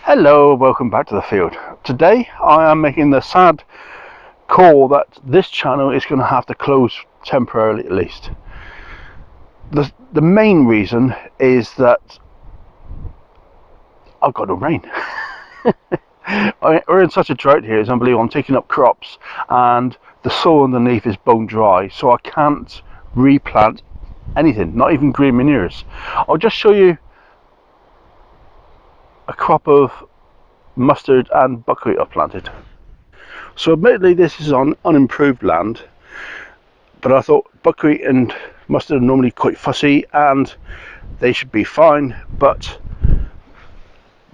Hello, welcome back to the field. Today I am making the sad call that this channel is going to have to close temporarily at least. The main reason is that I've got no rain. We're in such a drought here, it's unbelievable. I'm taking up crops and the soil underneath is bone dry, so I can't replant anything, not even green manures. I'll just show you a crop of mustard and buckwheat I've planted. So admittedly this is on unimproved land, but I thought buckwheat and mustard are normally quite fussy and they should be fine, but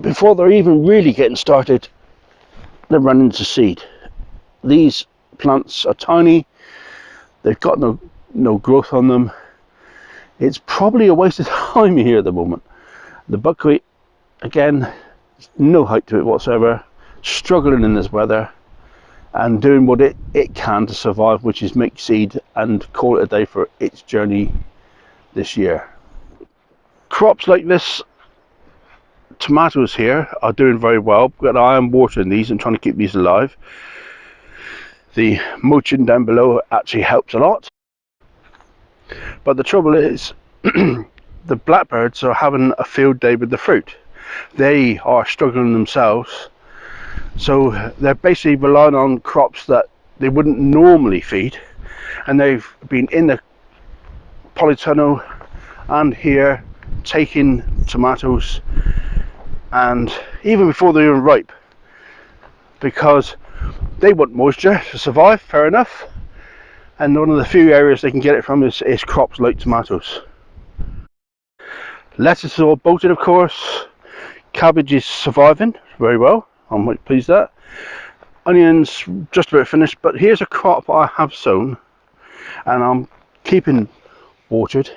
before they're even really getting started, they're running into seed. These plants are tiny, they've got no growth on them. It's probably a waste of time here at the moment. The buckwheat, again, no height to it whatsoever, struggling in this weather and doing what it can to survive, which is make seed and call it a day for its journey this year. Crops like this, tomatoes here, are doing very well, but I am watering these and trying to keep these alive. The mulching down below actually helps a lot, but the trouble is the blackbirds are having a field day with the fruit. They are struggling themselves, so they're basically relying on crops that they wouldn't normally feed, and they've been in the polytunnel and here taking tomatoes, and even before they're even ripe, because they want moisture to survive, fair enough, and one of the few areas they can get it from is crops like tomatoes. Lettuce is all bolted, of course. Cabbage is surviving very well, I'm quite pleased with that. Onions just about finished, but here's a crop I have sown and I'm keeping watered,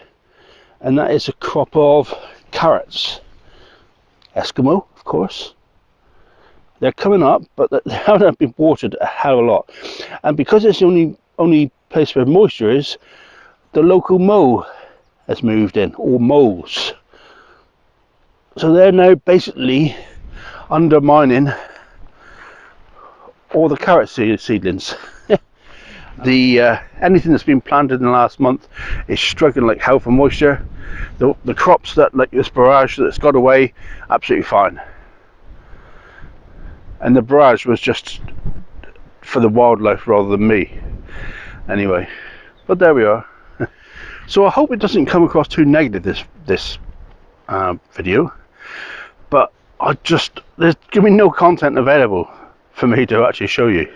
and that is a crop of carrots. Eskimo, of course. They're coming up, but they haven't been watered a hell of a lot, and because it's the only place where moisture is, the local mow has moved in, or moles, so they're now basically undermining all the carrot seedlings. Anything that's been planted in the last month is struggling like hell for moisture. The crops that, like this barrage that's got away, absolutely fine, and the barrage was just for the wildlife rather than me anyway, but there we are. So I hope it doesn't come across too negative, this video, but there's gonna be no content available for me to actually show you,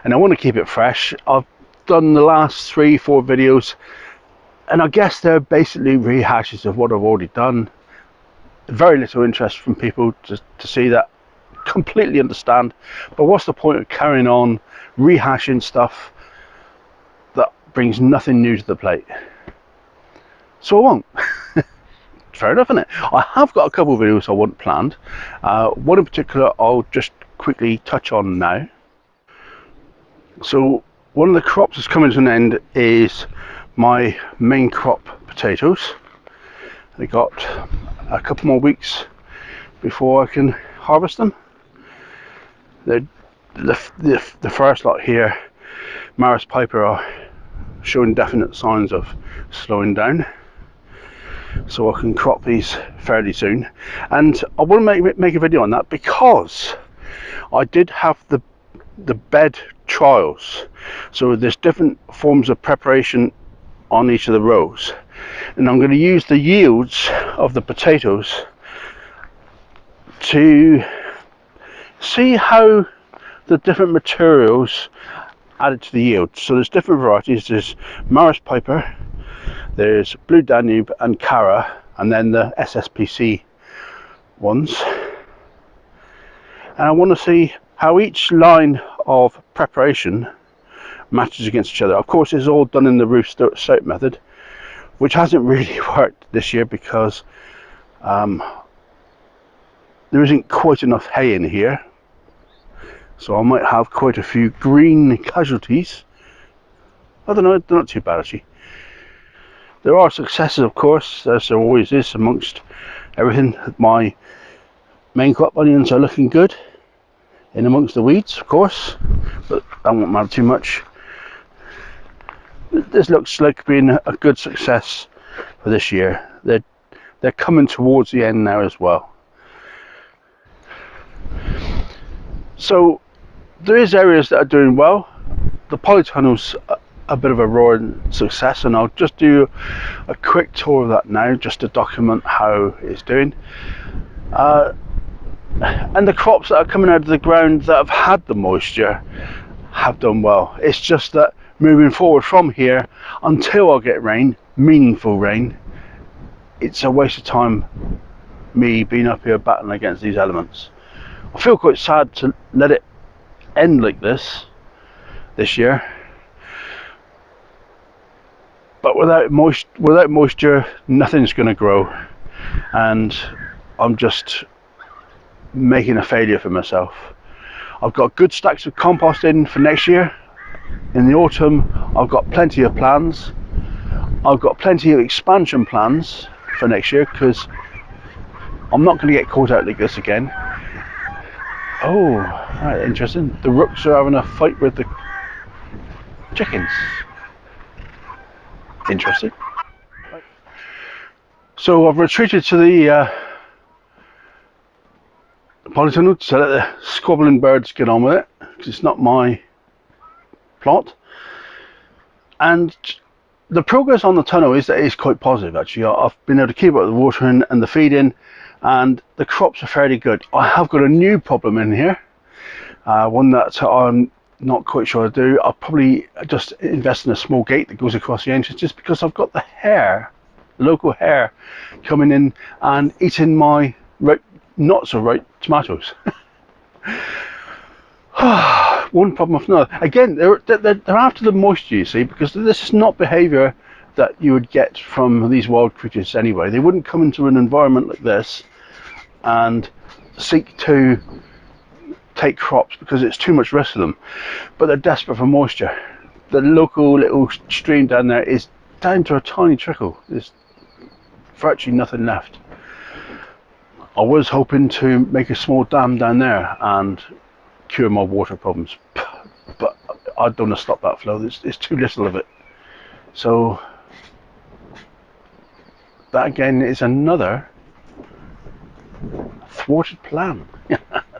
and I want to keep it fresh. I've done the last 3-4 videos and I guess they're basically rehashes of what I've already done. Very little interest from people to see that. Completely understand, but what's the point of carrying on rehashing stuff that brings nothing new to the plate? So I won't. Fair enough, isn't it? I have got a couple of videos I want planned. One in particular I'll just quickly touch on now. So one of the crops that's coming to an end is my main crop, potatoes. I got a couple more weeks before I can harvest them. The first lot here, Maris Piper, are showing definite signs of slowing down, so I can crop these fairly soon. And I want to make a video on that because I did have the bed trials, so there's different forms of preparation on each of the rows, and I'm going to use the yields of the potatoes to see how the different materials added to the yield. So there's different varieties. There's Maris Piper, there's Blue Danube and Cara, and then the SSPC ones, and I want to see how each line of preparation matches against each other. Of course, it's all done in the roof soap method, which hasn't really worked this year because there isn't quite enough hay in here, so I might have quite a few green casualties. I don't know, they're not too bad actually. There are successes, of course, as there always is amongst everything. My Main crop onions are looking good in amongst the weeds, of course, but I won't matter too much. This looks like being a good success for this year. They're coming towards the end now as well. So there is areas that are doing well. The Polytunnel's a bit of a roaring success, and I'll just do a quick tour of that now just to document how it's doing. And the crops that are coming out of the ground that have had the moisture have done well. It's just that moving forward from here until I get rain, meaningful rain, it's a waste of time me being up here battling against these elements. I feel quite sad to let it end like this year, but without moisture nothing's going to grow, and I'm just making a failure for myself. I've got good stacks of compost in for next year. In the autumn I've got plenty of plans. I've got plenty of expansion plans for next year, because I'm not going to get caught out like this again. Oh, right, interesting. The rooks are having a fight with the chickens. Interesting. So I've retreated to the Polytunnel to let the squabbling birds get on with it, because it's not my plot. And the progress on the tunnel is quite positive actually. I've been able to keep up the watering and the feeding, and the crops are fairly good. I have got a new problem in here, one that I'm not quite sure to do. I'll probably just invest in a small gate that goes across the entrance, just because I've got the hare, local hare, coming in and eating my not so ripe tomatoes. One problem after another. Again, they're after the moisture, you see, because this is not behaviour that you would get from these wild creatures anyway. They wouldn't come into an environment like this and seek to take crops because it's too much risk for them, but they're desperate for moisture. The local little stream down there is down to a tiny trickle. There's virtually nothing left. I was hoping to make a small dam down there and cure my water problems, but I don't want to stop that flow. There's too little of it. So that again is another thwarted plan.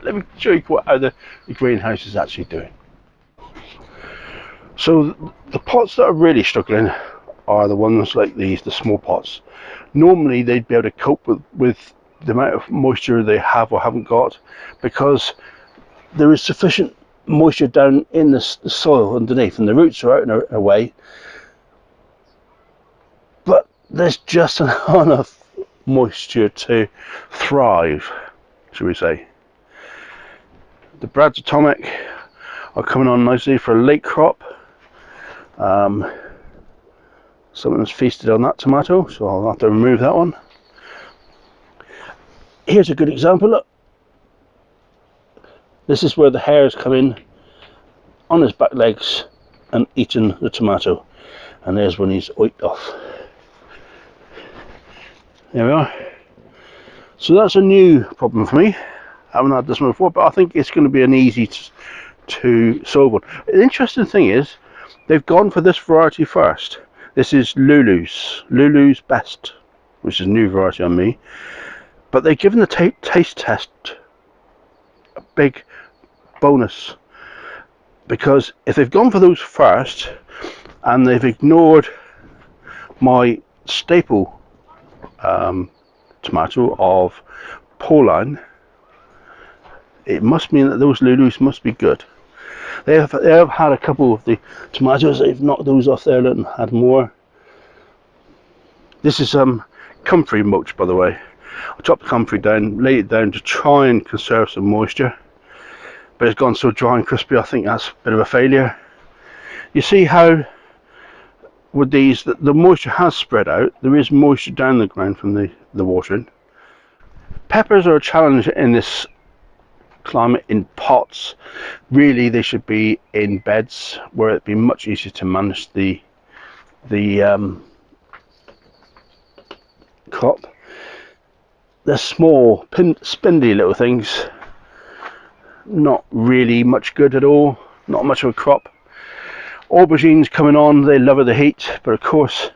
Let me show you how the greenhouse is actually doing. So the pots that are really struggling are the ones like these, the small pots. Normally they'd be able to cope with the amount of moisture they have or haven't got, because there is sufficient moisture down in the soil underneath, and the roots are out and away, but there's just enough moisture to thrive, shall we say. The Brad's Atomic are coming on nicely for a late crop. Someone's feasted on that tomato, so I'll have to remove that one. Here's a good example, look. This is where the hare's come in on his back legs and eaten the tomato, and there's when he's oiked off. There we are. So that's a new problem for me. I haven't had this one before, but I think it's going to be an easy to solve one. The interesting thing is they've gone for this variety first. This is Lulu's Best, which is a new variety on me, but they've given the taste test a big bonus, because if they've gone for those first and they've ignored my staple tomato of Pauline, it must mean that those Lulus must be good. They have had a couple of the tomatoes, they've knocked those off there and had more. This is comfrey mulch, by the way. I chopped the comfrey down, laid it down to try and conserve some moisture, but it's gone so dry and crispy, I think that's a bit of a failure. You see how with these, the moisture has spread out. There is moisture down the ground from the watering. Peppers are a challenge in this climate in pots. Really they should be in beds where it'd be much easier to manage the crop. they're small, spindly little things. Not really much good at all. Not much of a crop. Aubergines coming on, they love the heat, but of course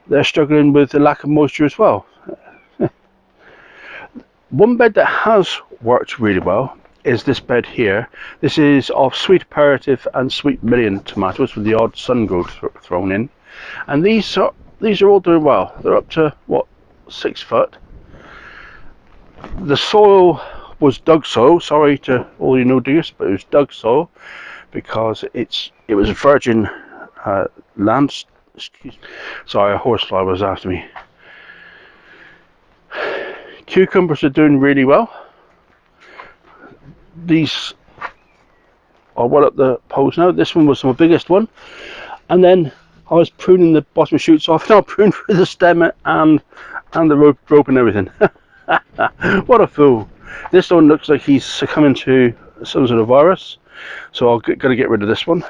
they're struggling with the lack of moisture as well. One bed that has worked really well is this bed here. This is of sweet aperitif and sweet million tomatoes with the odd sun growth thrown in, and these are all doing well. They're up to what, 6 foot. The soil was dug soil. Sorry to all you no diggers, but it was dug soil because it was virgin land. Excuse me. Sorry, a horsefly was after me. Cucumbers are doing really well. These are well up the poles now. This one was my biggest one, and then I was pruning the bottom shoots off. Now I pruned through the stem and the rope and everything. What a fool! This one looks like he's succumbing to some sort of virus, so I've got to get rid of this one.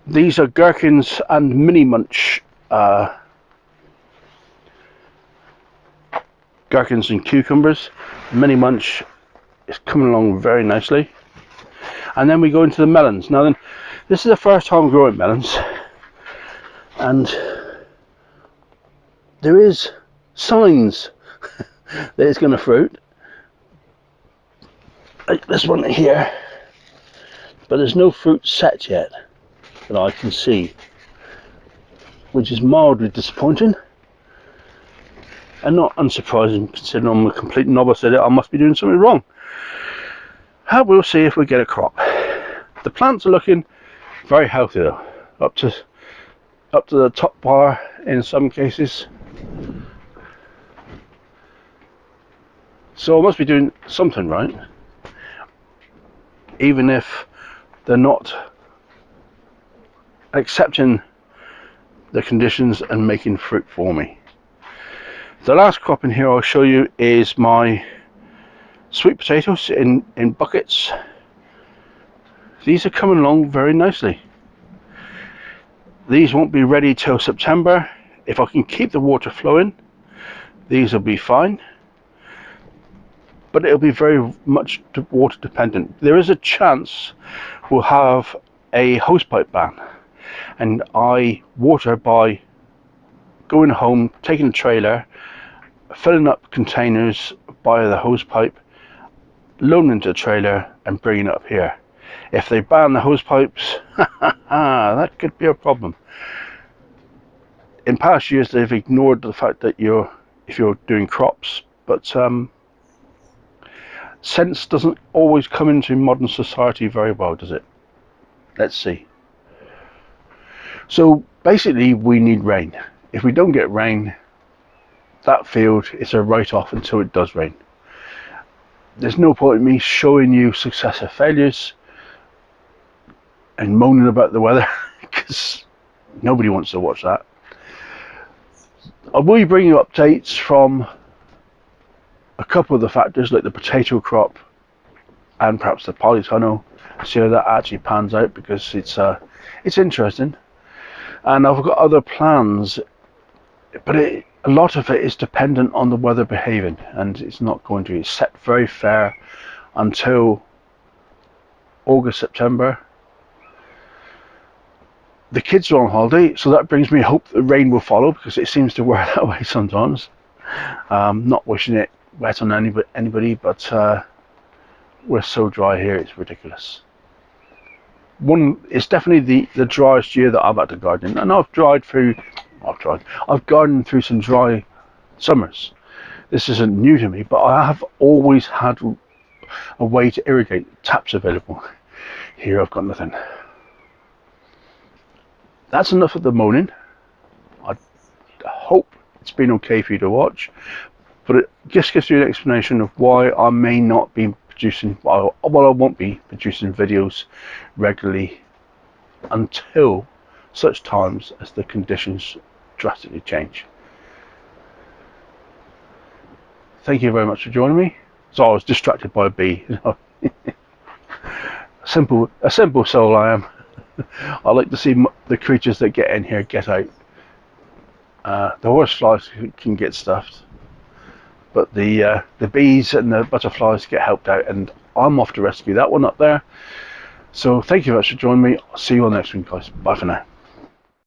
These are gherkins and mini munch. Gherkins and cucumbers. Mini munch is coming along very nicely. And then we go into the melons. Now then, this is the first time growing melons, and there is signs that it's going to fruit, like this one here, but there's no fruit set yet that I can see, which is mildly disappointing and not unsurprising considering I'm a complete novice at it. I must be doing something wrong. We'll see if we get a crop. The plants are looking very healthy though, up to the top bar in some cases. So I must be doing something right, even if they're not accepting the conditions and making fruit for me. The last crop in here I'll show you is my sweet potatoes in buckets. These are coming along very nicely. These won't be ready till September. If I can keep the water flowing, these will be fine, but it'll be very much water dependent. There is a chance we'll have a hosepipe ban, and I water by going home, taking a trailer, filling up containers via the hosepipe, loading into the trailer and bringing it up here. If they ban the hose pipes, that could be a problem. In past years they've ignored the fact that if you're doing crops, but sense doesn't always come into modern society very well, does it? Let's see. So basically we need rain. If we don't get rain, that field is a write-off until it does rain. There's no point in me showing you success or failures and moaning about the weather because nobody wants to watch that. I will be bringing you updates from a couple of the factors like the potato crop and perhaps the polytunnel, see how that actually pans out, because it's interesting. And I've got other plans, but a lot of it is dependent on the weather behaving, and it's not going to be set very fair until August, September. The kids are on holiday, so that brings me hope that rain will follow, because it seems to work that way sometimes. Not wishing it wet on anybody, but we're so dry here, it's ridiculous. It's definitely the driest year that I've had to garden, and I've gardened through some dry summers. This isn't new to me, but I have always had a way to irrigate, taps available. Here I've got nothing. That's enough of the moaning. I hope it's been okay for you to watch, but it just gives you an explanation of why I may not be producing, well, I won't be producing videos regularly until such times as the conditions drastically change. Thank you very much for joining me. So I was distracted by a bee. A simple soul I am. I like to see the creatures that get in here get out. The horseflies can get stuffed, but the bees and the butterflies get helped out, and I'm off to rescue that one up there. So thank you very much for joining me. I'll see you on the next one, guys. Bye for now.